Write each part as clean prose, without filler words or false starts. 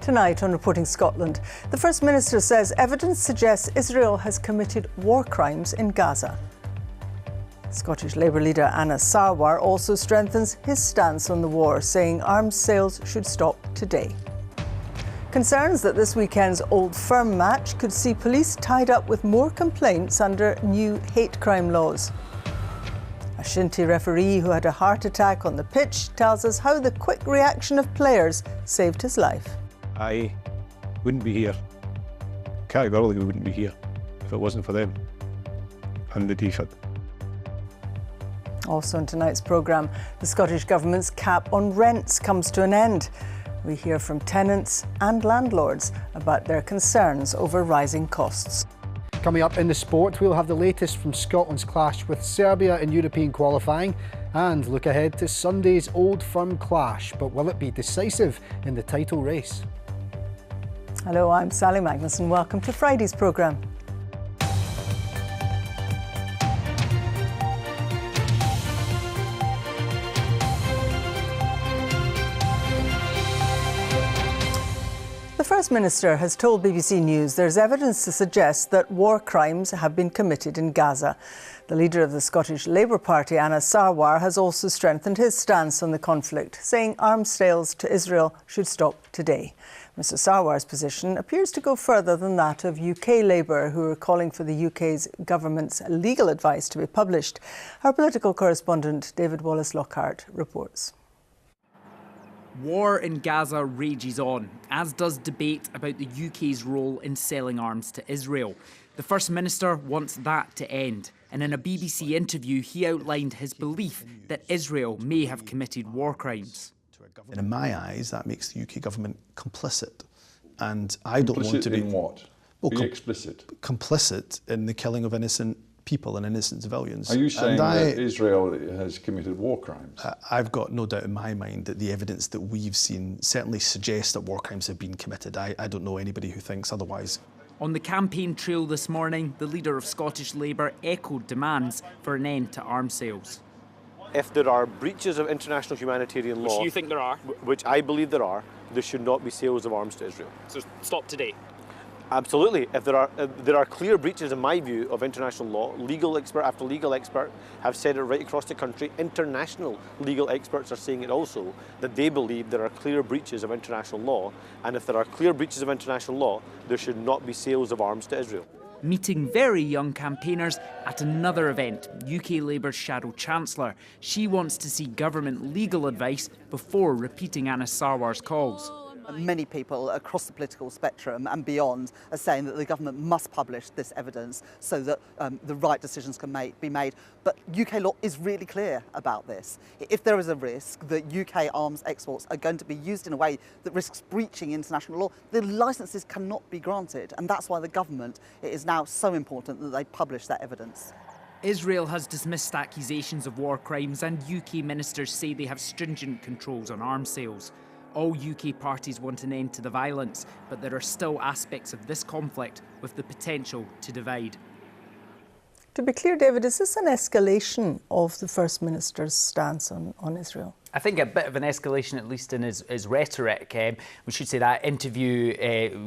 Tonight on Reporting Scotland, the First Minister says evidence suggests Israel has committed war crimes in Gaza. Scottish Labour leader Anas Sarwar also strengthens his stance on the war, saying arms sales should stop today. Concerns that this weekend's Old Firm match could see police tied up with more complaints under new hate crime laws. A Shinty referee who had a heart attack on the pitch tells us how the quick reaction of players saved his life. I wouldn't be here. Categorically, we wouldn't be here if it wasn't for them and the DFID. Also in tonight's programme, the Scottish Government's cap on rents comes to an end. We hear from tenants and landlords about their concerns over rising costs. Coming up in the sport, we'll have the latest from Scotland's clash with Serbia in European qualifying and look ahead to Sunday's Old Firm clash. But will it be decisive in the title race? Hello, I'm Sally Magnuson. Welcome to Friday's programme. The First Minister has told BBC News there's evidence to suggest that war crimes have been committed in Gaza. The leader of the Scottish Labour Party, Anas Sarwar, has also strengthened his stance on the conflict, saying arms sales to Israel should stop today. Mr Sarwar's position appears to go further than that of UK Labour, who are calling for the UK's government's legal advice to be published. Our political correspondent, David Wallace-Lockhart, reports. War in Gaza rages on, as does debate about the UK's role in selling arms to Israel. The First Minister wants that to end, and in a BBC interview he outlined his belief that Israel may have committed war crimes. And in my eyes, that makes the UK government complicit. And I don't want to be... Complicit in what? Well, be explicit. Complicit in the killing of innocent people and innocent civilians. Are you saying that Israel has committed war crimes? I've got no doubt in my mind that the evidence that we've seen certainly suggests that war crimes have been committed. I don't know anybody who thinks otherwise. On the campaign trail this morning, the leader of Scottish Labour echoed demands for an end to arms sales. If there are breaches of international humanitarian law... Which you think there are? Which I believe there should not be sales of arms to Israel. So stop today? Absolutely. If there are clear breaches, in my view, of international law, legal expert after legal expert have said it right across the country, international legal experts are saying it also, that they believe there are clear breaches of international law, and if there are clear breaches of international law, there should not be sales of arms to Israel. Meeting very young campaigners at another event, UK Labour's Shadow Chancellor. She wants to see government legal advice before repeating Anas Sarwar's calls. Many people across the political spectrum and beyond are saying that the government must publish this evidence so that the right decisions can be made. But UK law is really clear about this. If there is a risk that UK arms exports are going to be used in a way that risks breaching international law, the licences cannot be granted. And that's why the government, it is now so important that they publish that evidence. Israel has dismissed accusations of war crimes, and UK ministers say they have stringent controls on arms sales. All UK parties want an end to the violence, but there are still aspects of this conflict with the potential to divide. To be clear, David, is this an escalation of the First Minister's stance on Israel? I think a bit of an escalation, at least in his rhetoric. We should say that interview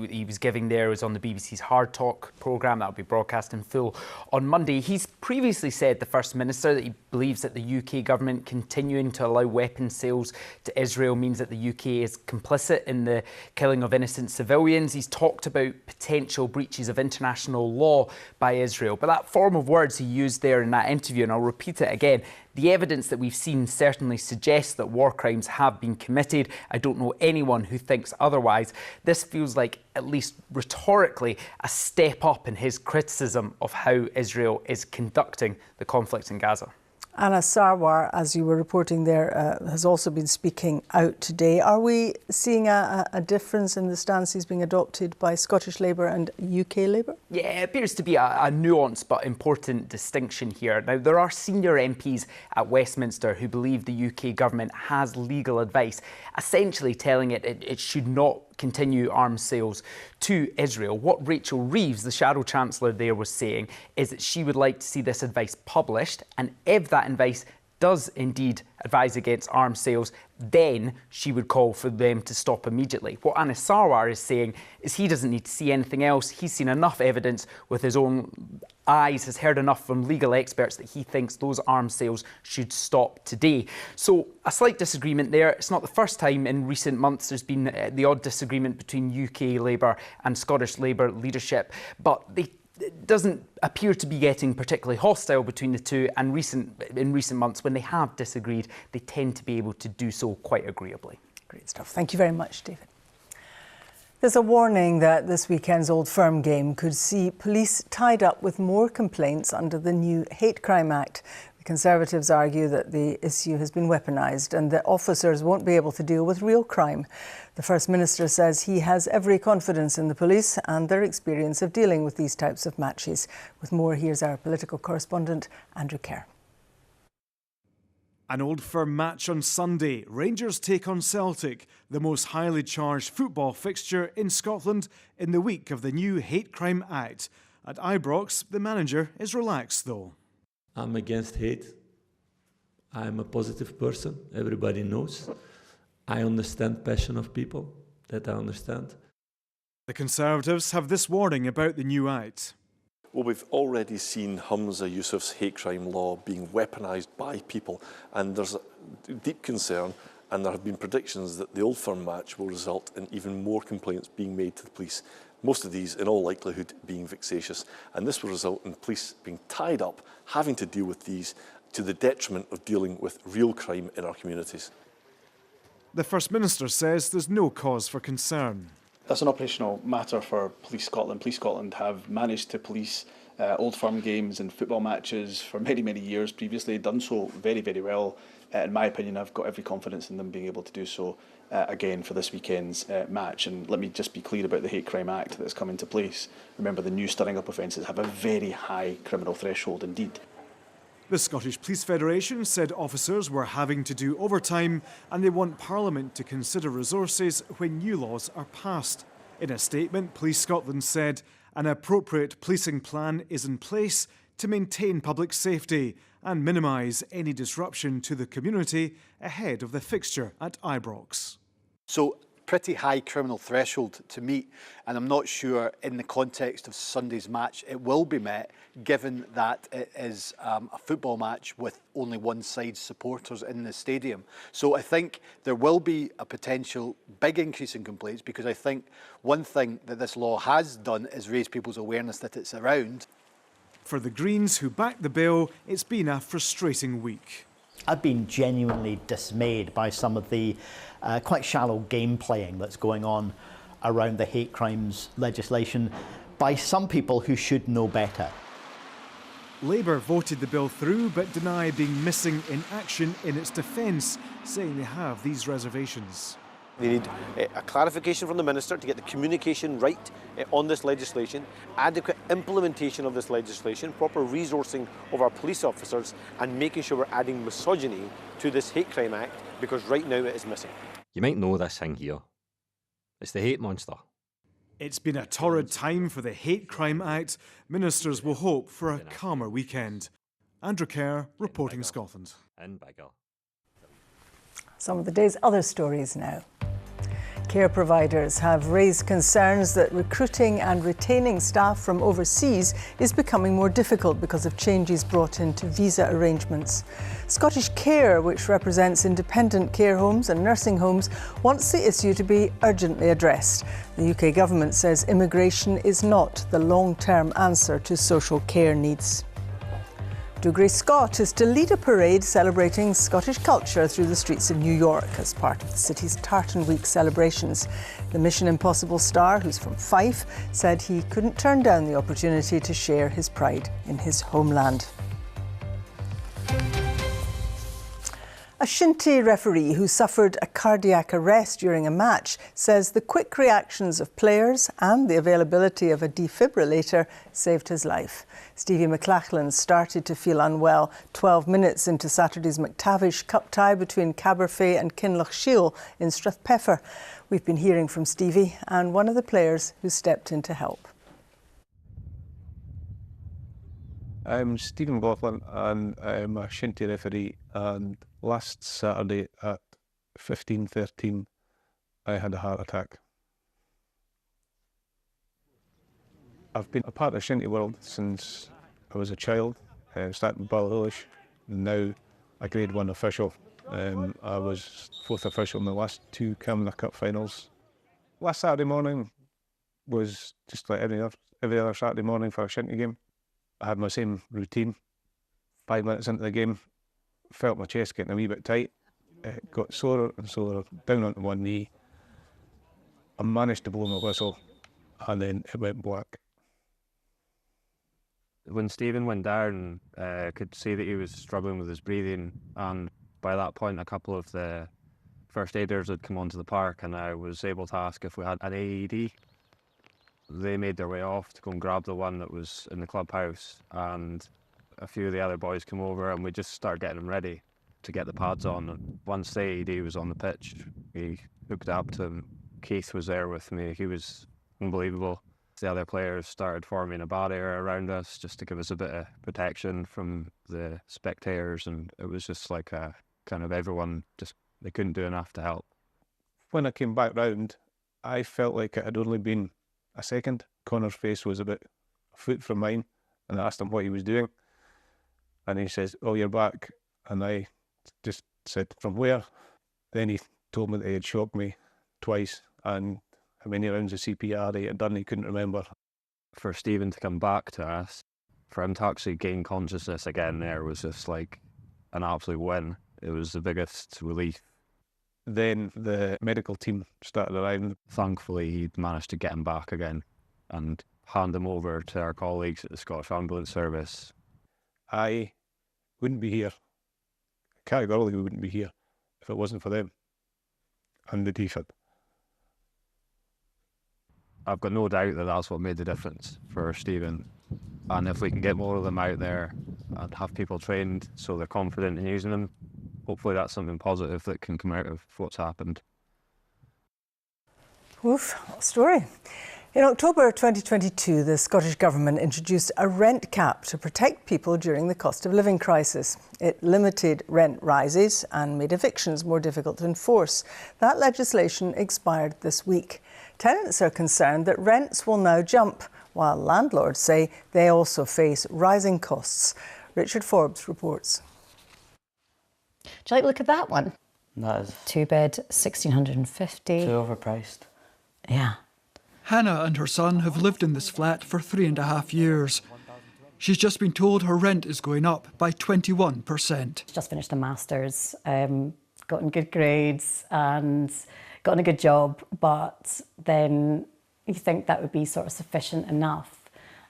he was giving there was on the BBC's Hard Talk programme that will be broadcast in full on Monday. He's previously said, the First Minister, that he believes that the UK government continuing to allow weapons sales to Israel means that the UK is complicit in the killing of innocent civilians. He's talked about potential breaches of international law by Israel. But that form of words he used there in that interview, and I'll repeat it again, the evidence that we've seen certainly suggests that war crimes have been committed. I don't know anyone who thinks otherwise. This feels like, at least rhetorically, a step up in his criticism of how Israel is conducting the conflict in Gaza. Anas Sarwar, as you were reporting there, has also been speaking out today. Are we seeing a difference in the stances being adopted by Scottish Labour and UK Labour? Yeah, it appears to be a nuanced but important distinction here. Now, there are senior MPs at Westminster who believe the UK government has legal advice, essentially telling it should not continue arms sales to Israel. What Rachel Reeves, the Shadow Chancellor there, was saying is that she would like to see this advice published, and if that advice does indeed advise against arms sales, then she would call for them to stop immediately. What Anas Sarwar is saying is he doesn't need to see anything else. He's seen enough evidence with his own eyes, has heard enough from legal experts that he thinks those arms sales should stop today. So a slight disagreement there. It's not the first time in recent months there's been the odd disagreement between UK Labour and Scottish Labour leadership, but it doesn't appear to be getting particularly hostile between the two, and in recent months, when they have disagreed, they tend to be able to do so quite agreeably. Great stuff. Thank you very much, David. There's a warning that this weekend's Old Firm game could see police tied up with more complaints under the new Hate Crime Act. The Conservatives argue that the issue has been weaponised and that officers won't be able to deal with real crime. The First Minister says he has every confidence in the police and their experience of dealing with these types of matches. With more, here's our political correspondent, Andrew Kerr. An Old Firm match on Sunday. Rangers take on Celtic, the most highly charged football fixture in Scotland in the week of the new Hate Crime Act. At Ibrox, the manager is relaxed though. I'm against hate. I'm a positive person, everybody knows. I understand passion of people, that I understand. The Conservatives have this warning about the new act. Well, we've already seen Hamza Yusuf's hate crime law being weaponised by people, and there's a deep concern, and there have been predictions that the Old Firm match will result in even more complaints being made to the police. Most of these, in all likelihood, being vexatious, and this will result in police being tied up, having to deal with these, to the detriment of dealing with real crime in our communities. The First Minister says there's no cause for concern. That's an operational matter for Police Scotland. Police Scotland have managed to police Old Firm games and football matches for many, many years previously, done so very, very well. In my opinion, I've got every confidence in them being able to do so again for this weekend's match. And let me just be clear about the Hate Crime Act that's come into place. Remember, the new stirring up offences have a very high criminal threshold indeed. The Scottish Police Federation said officers were having to do overtime and they want Parliament to consider resources when new laws are passed. In a statement, Police Scotland said an appropriate policing plan is in place to maintain public safety and minimise any disruption to the community ahead of the fixture at Ibrox. So, pretty high criminal threshold to meet, and I'm not sure in the context of Sunday's match it will be met, given that it is a football match with only one side's supporters in the stadium. So I think there will be a potential big increase in complaints, because I think one thing that this law has done is raise people's awareness that it's around. For the Greens, who backed the bill, it's been a frustrating week. I've been genuinely dismayed by some of the quite shallow game playing that's going on around the hate crimes legislation by some people who should know better. Labour voted the bill through but deny being missing in action in its defence, saying they have these reservations. They need a clarification from the Minister to get the communication right on this legislation, adequate implementation of this legislation, proper resourcing of our police officers, and making sure we're adding misogyny to this Hate Crime Act, because right now it is missing. You might know this thing here. It's the hate monster. It's been a torrid time for the Hate Crime Act. Ministers will hope for a calmer weekend. Andrew Kerr, reporting Scotland. And bigger. Some of the day's other stories now. Care providers have raised concerns that recruiting and retaining staff from overseas is becoming more difficult because of changes brought into visa arrangements. Scottish Care, which represents independent care homes and nursing homes, wants the issue to be urgently addressed. The UK government says immigration is not the long-term answer to social care needs. Dougray Scott is to lead a parade celebrating Scottish culture through the streets of New York as part of the city's Tartan Week celebrations. The Mission Impossible star, who's from Fife, said he couldn't turn down the opportunity to share his pride in his homeland. A Shinty referee who suffered a cardiac arrest during a match says the quick reactions of players and the availability of a defibrillator saved his life. Stevie McLachlan started to feel unwell 12 minutes into Saturday's McTavish Cup tie between Caberfeidh and Kinlochshiel in Strathpeffer. We've been hearing from Stevie and one of the players who stepped in to help. I'm Stephen McLaughlin and I'm a shinty referee, and last Saturday at 15:13 I had a heart attack. I've been a part of the shinty world since I was a child, starting with Ballyhillish, now a Grade 1 official. I was 4th official in the last 2 Camelot Cup finals. Last Saturday morning was just like every other Saturday morning for a shinty game. I had my same routine. 5 minutes into the game, felt my chest getting a wee bit tight. It got sorer and sorer, down onto one knee. I managed to blow my whistle, and then it went black. When Stephen went down, I could see that he was struggling with his breathing, and by that point a couple of the first aiders had come onto the park and I was able to ask if we had an AED. They made their way off to go and grab the one that was in the clubhouse, and a few of the other boys came over and we just started getting him ready to get the pads on. And once the AED was on the pitch, we hooked up to him. Keith was there with me. He was unbelievable. The other players started forming a barrier around us just to give us a bit of protection from the spectators, and it was just like a kind of everyone just, they couldn't do enough to help. When I came back round, I felt like it had only been a second. Connor's face was about a foot from mine, and I asked him what he was doing, and he says, "Oh, you're back." And I just said, "From where?" Then he told me that he had shocked me twice, and how many rounds of CPR he had done, he couldn't remember. For Stephen to come back to us, for him to actually gain consciousness again there was just like an absolute win. It was the biggest relief. Then the medical team started arriving. Thankfully, he'd managed to get him back again and hand him over to our colleagues at the Scottish Ambulance Service. I wouldn't be here, categorically wouldn't be here, if it wasn't for them and the DFID. I've got no doubt that that's what made the difference for Stephen. And if we can get more of them out there and have people trained so they're confident in using them, hopefully that's something positive that can come out of what's happened. Oof, what a story. In October 2022, the Scottish Government introduced a rent cap to protect people during the cost of living crisis. It limited rent rises and made evictions more difficult to enforce. That legislation expired this week. Tenants are concerned that rents will now jump, while landlords say they also face rising costs. Richard Forbes reports. Do you like the look of that one? That is 2-bed, 1,650. too overpriced. Yeah. Hannah and her son have lived in this flat for 3.5 years. She's just been told her rent is going up by 21%. Just finished a master's, gotten good grades and gotten a good job, but then you think that would be sort of sufficient enough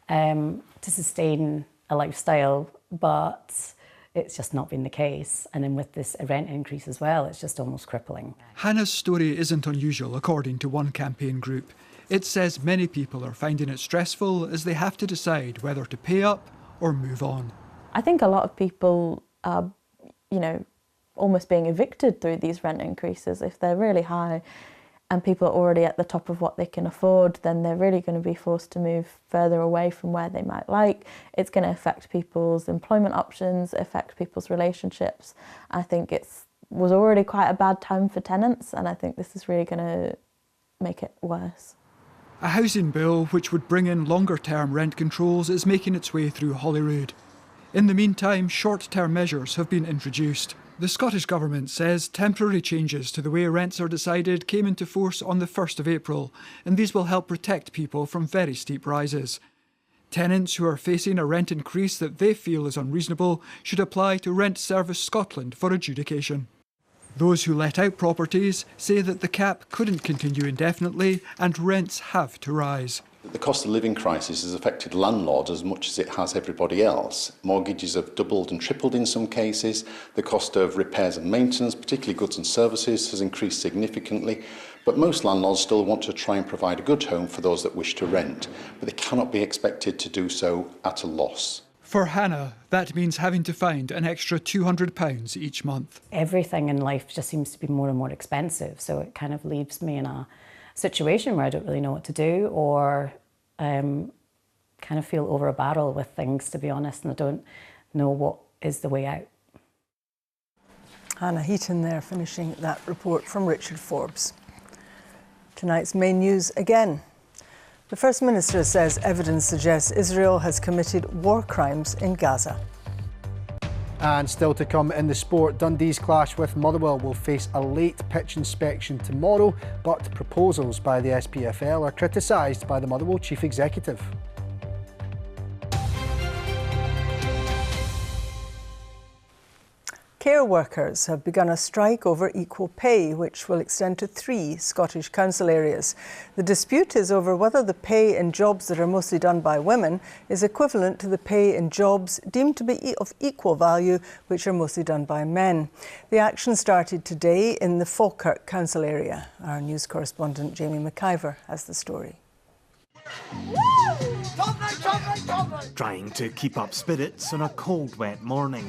to sustain a lifestyle, but it's just not been the case. And then with this rent increase as well, it's just almost crippling. Hannah's story isn't unusual, according to one campaign group. It says many people are finding it stressful as they have to decide whether to pay up or move on. I think a lot of people are, almost being evicted through these rent increases. If they're really high and people are already at the top of what they can afford, then they're really going to be forced to move further away from where they might like. It's going to affect people's employment options, affect people's relationships. I think it was already quite a bad time for tenants, and I think this is really going to make it worse. A housing bill which would bring in longer-term rent controls is making its way through Holyrood. In the meantime, short-term measures have been introduced. The Scottish Government says temporary changes to the way rents are decided came into force on the 1st of April, and these will help protect people from very steep rises. Tenants who are facing a rent increase that they feel is unreasonable should apply to Rent Service Scotland for adjudication. Those who let out properties say that the cap couldn't continue indefinitely and rents have to rise. The cost of living crisis has affected landlords as much as it has everybody else. Mortgages have doubled and tripled in some cases. The cost of repairs and maintenance, particularly goods and services, has increased significantly. But most landlords still want to try and provide a good home for those that wish to rent, but they cannot be expected to do so at a loss. For Hannah, that means having to find an extra £200 each month. Everything in life just seems to be more and more expensive, so it kind of leaves me in a situation where I don't really know what to do, or kind of feel over a barrel with things, to be honest, and I don't know what is the way out. Hannah Heaton there, finishing that report from Richard Forbes. Tonight's main news again. The First Minister says evidence suggests Israel has committed war crimes in Gaza. And still to come in the sport, Dundee's clash with Motherwell will face a late pitch inspection tomorrow, but proposals by the SPFL are criticised by the Motherwell Chief Executive. Care workers have begun a strike over equal pay, which will extend to 3 Scottish council areas. The dispute is over whether the pay in jobs that are mostly done by women is equivalent to the pay in jobs deemed to be of equal value, which are mostly done by men. The action started today in the Falkirk council area. Our news correspondent Jamie McIver has the story. Trying to keep up spirits on a cold, wet morning.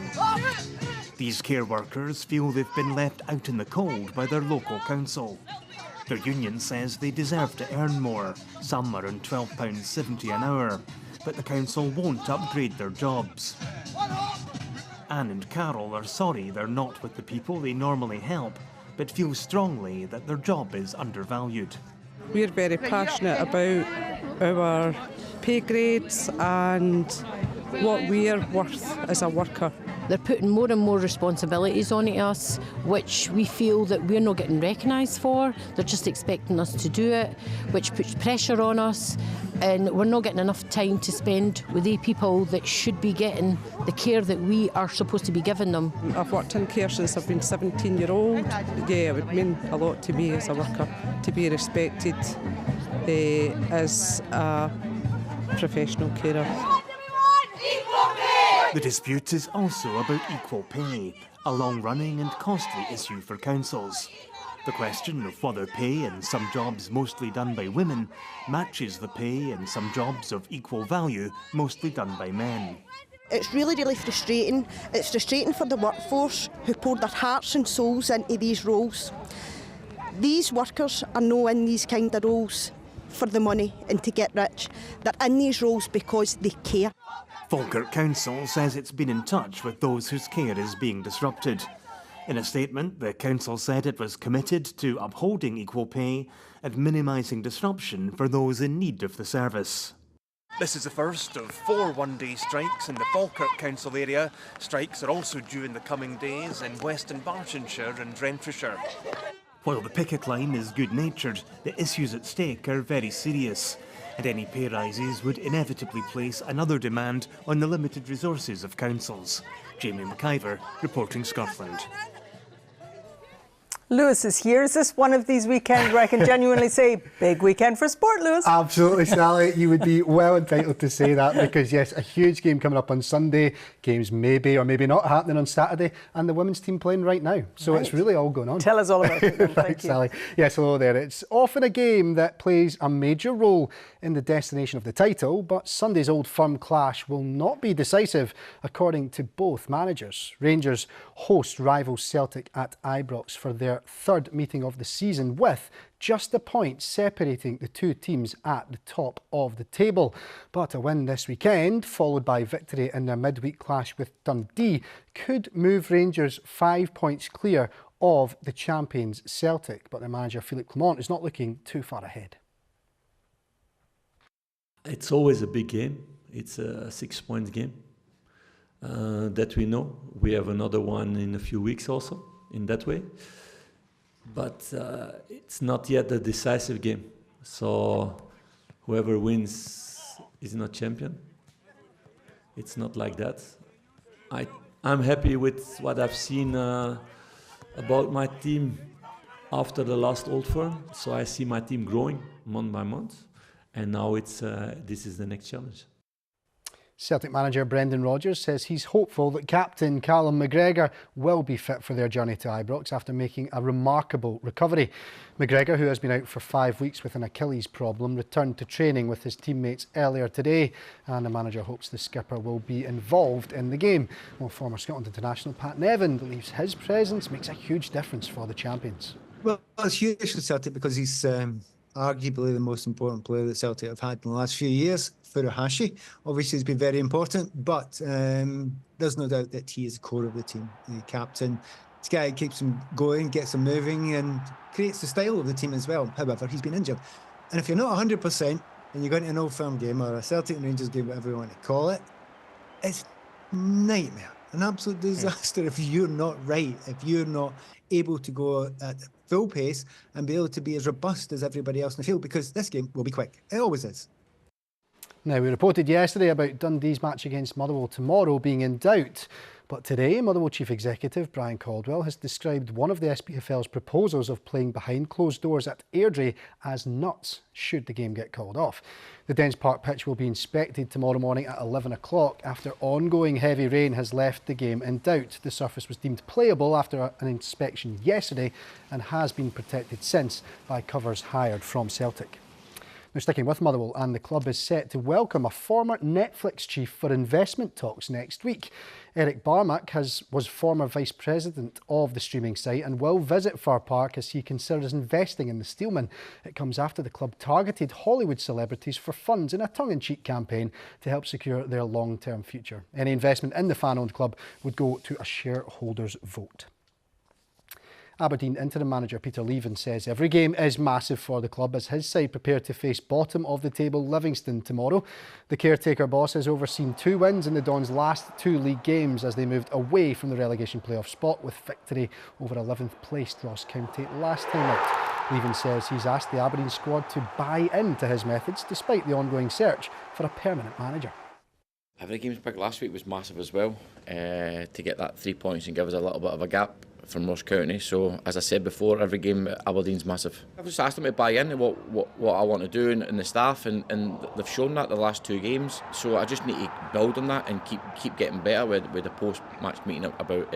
These care workers feel they've been left out in the cold by their local council. Their union says they deserve to earn more. Some are on £12.70 an hour, but the council won't upgrade their jobs. Anne and Carol are sorry they're not with the people they normally help, but feel strongly that their job is undervalued. We're very passionate about our pay grades and what we're worth as a worker. They're putting more and more responsibilities onto us, which we feel that we're not getting recognised for. They're just expecting us to do it, which puts pressure on us, and we're not getting enough time to spend with the people that should be getting the care that we are supposed to be giving them. I've worked in care since I've been 17-year-old. Yeah, it would mean a lot to me as a worker to be respected as a professional carer. The dispute is also about equal pay, a long-running and costly issue for councils. The question of whether pay in some jobs mostly done by women matches the pay in some jobs of equal value mostly done by men. It's really, really frustrating. It's frustrating for the workforce who poured their hearts and souls into these roles. These workers are not in these kind of roles for the money and to get rich. They're in these roles because they care. Falkirk Council says it's been in touch with those whose care is being disrupted. In a statement, the council said it was committed to upholding equal pay and minimising disruption for those in need of the service. This is the first of 4 one-day strikes in the Falkirk Council area. Strikes are also due in the coming days in Western Bartonshire and Renfrewshire. While the picket line is good-natured, the issues at stake are very serious, and any pay rises would inevitably place another demand on the limited resources of councils. Jamie McIver, reporting Scotland. Lewis is here. Is this one of these weekends where I can genuinely say, big weekend for sport, Lewis? Absolutely, Sally. You would be well entitled to say that because, yes, a huge game coming up on Sunday. Games maybe or maybe not happening on Saturday. And the women's team playing right now. So It's really all going on. Tell us all about it then. Thank you. Sally. Yes, hello there. It's often a game that plays a major role in the destination of the title, but Sunday's Old Firm clash will not be decisive, according to both managers. Rangers host rival Celtic at Ibrox for their third meeting of the season, with just a point separating the two teams at the top of the table. But a win this weekend, followed by victory in their midweek clash with Dundee, could move Rangers 5 points clear of the champions Celtic. But their manager Philippe Clement is not looking too far ahead. It's always a big game. It's a 6-point game that we know. We have another one in a few weeks also in that way. But it's not yet a decisive game. So whoever wins is not champion. It's not like that. I'm happy with what I've seen about my team after the last Old Firm. So I see my team growing month by month. And now this is the next challenge. Celtic manager Brendan Rodgers says he's hopeful that captain Callum McGregor will be fit for their journey to Ibrox after making a remarkable recovery. McGregor, who has been out for 5 weeks with an Achilles problem, returned to training with his teammates earlier today, and the manager hopes the skipper will be involved in the game. Well, former Scotland international Pat Nevin believes his presence makes a huge difference for the champions. Well, it's huge for Celtic because he's arguably the most important player that Celtic have had in the last few years. Furuhashi obviously has been very important, but there's no doubt that he is the core of the team. The captain, this guy keeps them going, gets them moving, and creates the style of the team as well. However, he's been injured. And if you're not 100% and you go into an Old Firm game or a Celtic and Rangers game, whatever you want to call it, it's nightmare, an absolute disaster if you're not right, if you're not able to go at full pace and be able to be as robust as everybody else in the field, because this game will be quick. It always is. Now, we reported yesterday about Dundee's match against Motherwell tomorrow being in doubt. But today, Motherwell Chief Executive Brian Caldwell has described one of the SPFL's proposals of playing behind closed doors at Airdrie as nuts, should the game get called off. The Dens Park pitch will be inspected tomorrow morning at 11 o'clock after ongoing heavy rain has left the game in doubt. The surface was deemed playable after an inspection yesterday and has been protected since by covers hired from Celtic. Now, sticking with Motherwell, and the club is set to welcome a former Netflix chief for investment talks next week. Eric Barmack was former vice president of the streaming site and will visit Fir Park as he considers investing in the Steelmen. It comes after the club targeted Hollywood celebrities for funds in a tongue-in-cheek campaign to help secure their long-term future. Any investment in the fan-owned club would go to a shareholders' vote. Aberdeen interim manager Peter Leven says every game is massive for the club as his side prepare to face bottom of the table Livingston tomorrow. The caretaker boss has overseen 2 wins in the Dons' last 2 league games as they moved away from the relegation playoff spot with victory over 11th placed Ross County last time out. Leven says he's asked the Aberdeen squad to buy into his methods despite the ongoing search for a permanent manager. Every game's big. Last week was massive as well, to get that 3 points and give us a little bit of a gap from Ross County. So as I said before, every game at Aberdeen's massive. I've just asked them to buy into what I want to do and the staff, and they've shown that the last 2 games. So I just need to build on that and keep getting better with the post-match meeting about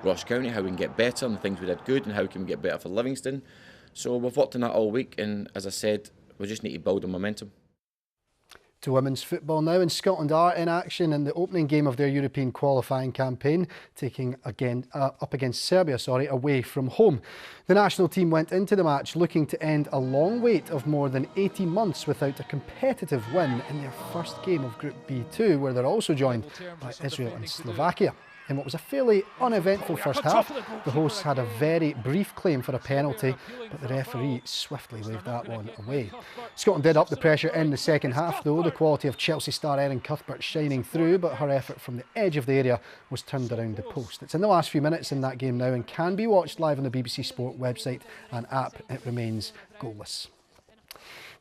Ross County, how we can get better and the things we did good and how we can get better for Livingston. So we've worked on that all week, and as I said, we just need to build on momentum. To women's football now, and Scotland are in action in the opening game of their European qualifying campaign, taking again up against Serbia, away from home. The national team went into the match looking to end a long wait of more than 18 months without a competitive win in their first game of Group B2, where they're also joined by Israel and Slovakia. In what was a fairly uneventful first half, the hosts had a very brief claim for a penalty, but the referee swiftly waved that one away. Scotland did up the pressure in the second half though, the quality of Chelsea star Erin Cuthbert shining through, but her effort from the edge of the area was turned around the post. It's in the last few minutes in that game now and can be watched live on the BBC Sport website and app. It remains goalless.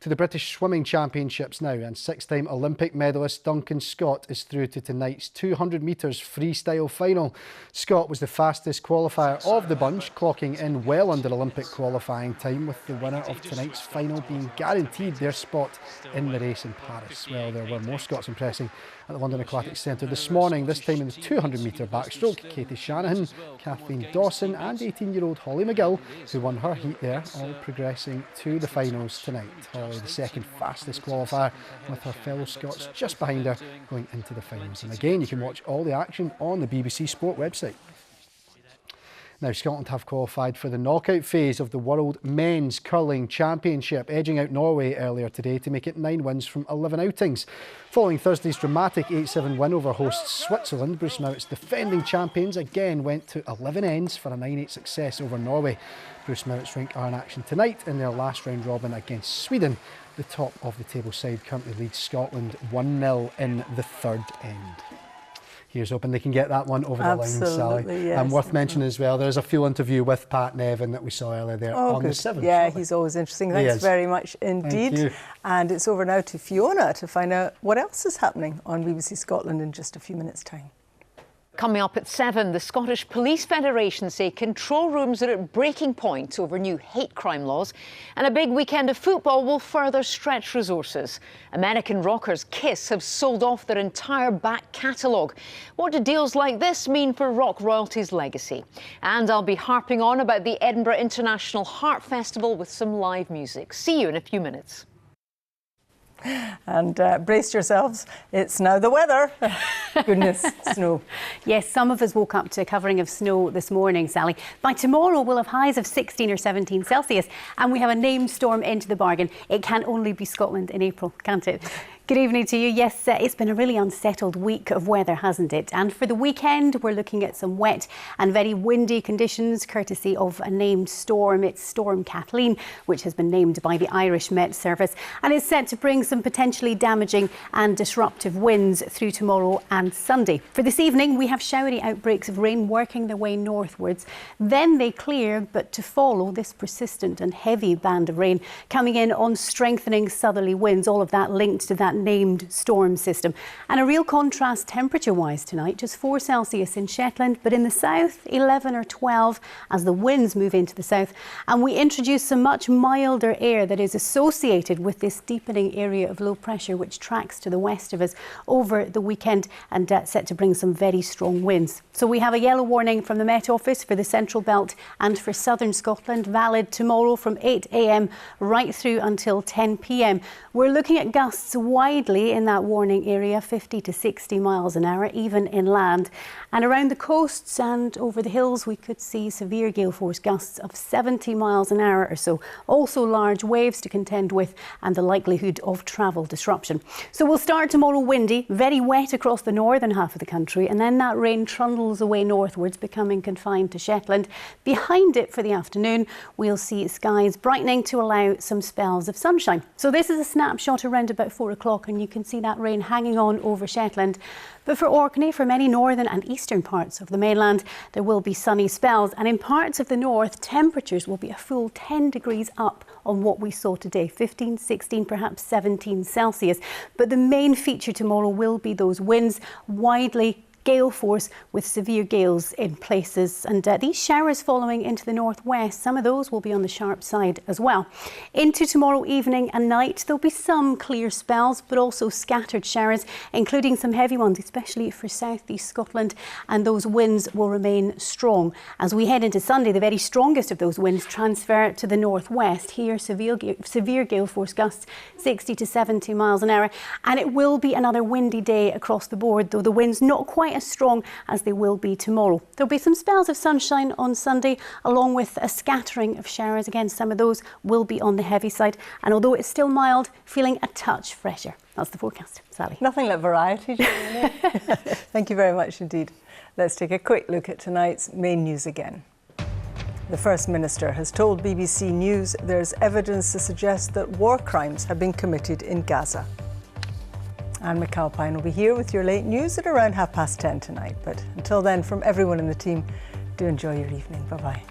To the British Swimming Championships now, and 6-time Olympic medalist Duncan Scott is through to tonight's 200 metres freestyle final. Scott was the fastest qualifier of the bunch, clocking in well under Olympic qualifying time, with the winner of tonight's final being guaranteed their spot in the race in Paris. Well, there were more Scots impressing at the London Aquatic Centre this morning, this time in the 200-metre backstroke. Katie Shanahan, Kathleen Dawson and 18-year-old Holly McGill, who won her heat there, all progressing to the finals tonight. Holly, the second fastest qualifier, with her fellow Scots just behind her, going into the finals. And again, you can watch all the action on the BBC Sport website. Now, Scotland have qualified for the knockout phase of the World Men's Curling Championship, edging out Norway earlier today to make it 9 wins from 11 outings. Following Thursday's dramatic 8-7 win over hosts Switzerland, Bruce Mowatt's defending champions again went to 11 ends for a 9-8 success over Norway. Bruce Mowatt's rink are in action tonight in their last round robin against Sweden. The top of the table side currently leads Scotland 1-0 in the third end. Here's hoping they can get that one over the line, Sally. Yes. And worth mentioning as well, there's a full interview with Pat Nevin that we saw earlier there on good. the 7th. Yeah, he's always interesting. Thanks very much indeed. Thank you. And it's over now to Fiona to find out what else is happening on BBC Scotland in just a few minutes' time. Coming up at 7, the Scottish Police Federation say control rooms are at breaking point over new hate crime laws, and a big weekend of football will further stretch resources. American rockers Kiss have sold off their entire back catalogue. What do deals like this mean for rock royalty's legacy? And I'll be harping on about the Edinburgh International Heart Festival with some live music. See you in a few minutes. And brace yourselves, it's now the weather. Goodness, snow. Yes, some of us woke up to a covering of snow this morning, Sally. By tomorrow, we'll have highs of 16 or 17 Celsius, and we have a named storm into the bargain. It can only be Scotland in April, can't it? Good evening to you. Yes, it's been a really unsettled week of weather, hasn't it? And for the weekend, we're looking at some wet and very windy conditions, courtesy of a named storm. It's Storm Kathleen, which has been named by the Irish Met Service, and is set to bring some potentially damaging and disruptive winds through tomorrow and Sunday. For this evening, we have showery outbreaks of rain working their way northwards. Then they clear, but to follow this persistent and heavy band of rain coming in on strengthening southerly winds, all of that linked to that named storm system. And a real contrast temperature-wise tonight, just 4 Celsius in Shetland, but in the south, 11 or 12 as the winds move into the south. And we introduce some much milder air that is associated with this deepening area of low pressure, which tracks to the west of us over the weekend and set to bring some very strong winds. So we have a yellow warning from the Met Office for the Central Belt and for southern Scotland, valid tomorrow from 8 a.m. right through until 10 p.m. We're looking at gusts widely in that warning area, 50 to 60 miles an hour, even inland. And around the coasts and over the hills, we could see severe gale force gusts of 70 miles an hour or so. Also large waves to contend with and the likelihood of travel disruption. So we'll start tomorrow windy, very wet across the northern half of the country, and then that rain trundles away northwards, becoming confined to Shetland. Behind it for the afternoon, we'll see skies brightening to allow some spells of sunshine. So this is a snapshot around about 4 o'clock, and you can see that rain hanging on over Shetland. But for Orkney, for many northern and eastern parts of the mainland, there will be sunny spells, and in parts of the north, temperatures will be a full 10 degrees up on what we saw today, 15, 16, perhaps 17 Celsius. But the main feature tomorrow will be those winds, widely gale force with severe gales in places, and these showers following into the northwest, some of those will be on the sharp side as well. Into tomorrow evening and night, there'll be some clear spells, but also scattered showers, including some heavy ones, especially for southeast Scotland, and those winds will remain strong. As we head into Sunday, the very strongest of those winds transfer to the northwest. Here, severe gale force gusts 60 to 70 miles an hour, and it will be another windy day across the board, though the winds not quite as strong as they will be tomorrow. There'll be some spells of sunshine on Sunday, along with a scattering of showers. Again, some of those will be on the heavy side, and although it's still mild, feeling a touch fresher. That's the forecast. Sally. Nothing like variety, Julian. Thank you very much indeed. Let's take a quick look at tonight's main news again. The First Minister has told BBC News there's evidence to suggest that war crimes have been committed in Gaza. Anne McAlpine will be here with your late news at around 10:30 tonight. But until then, from everyone in the team, do enjoy your evening. Bye-bye.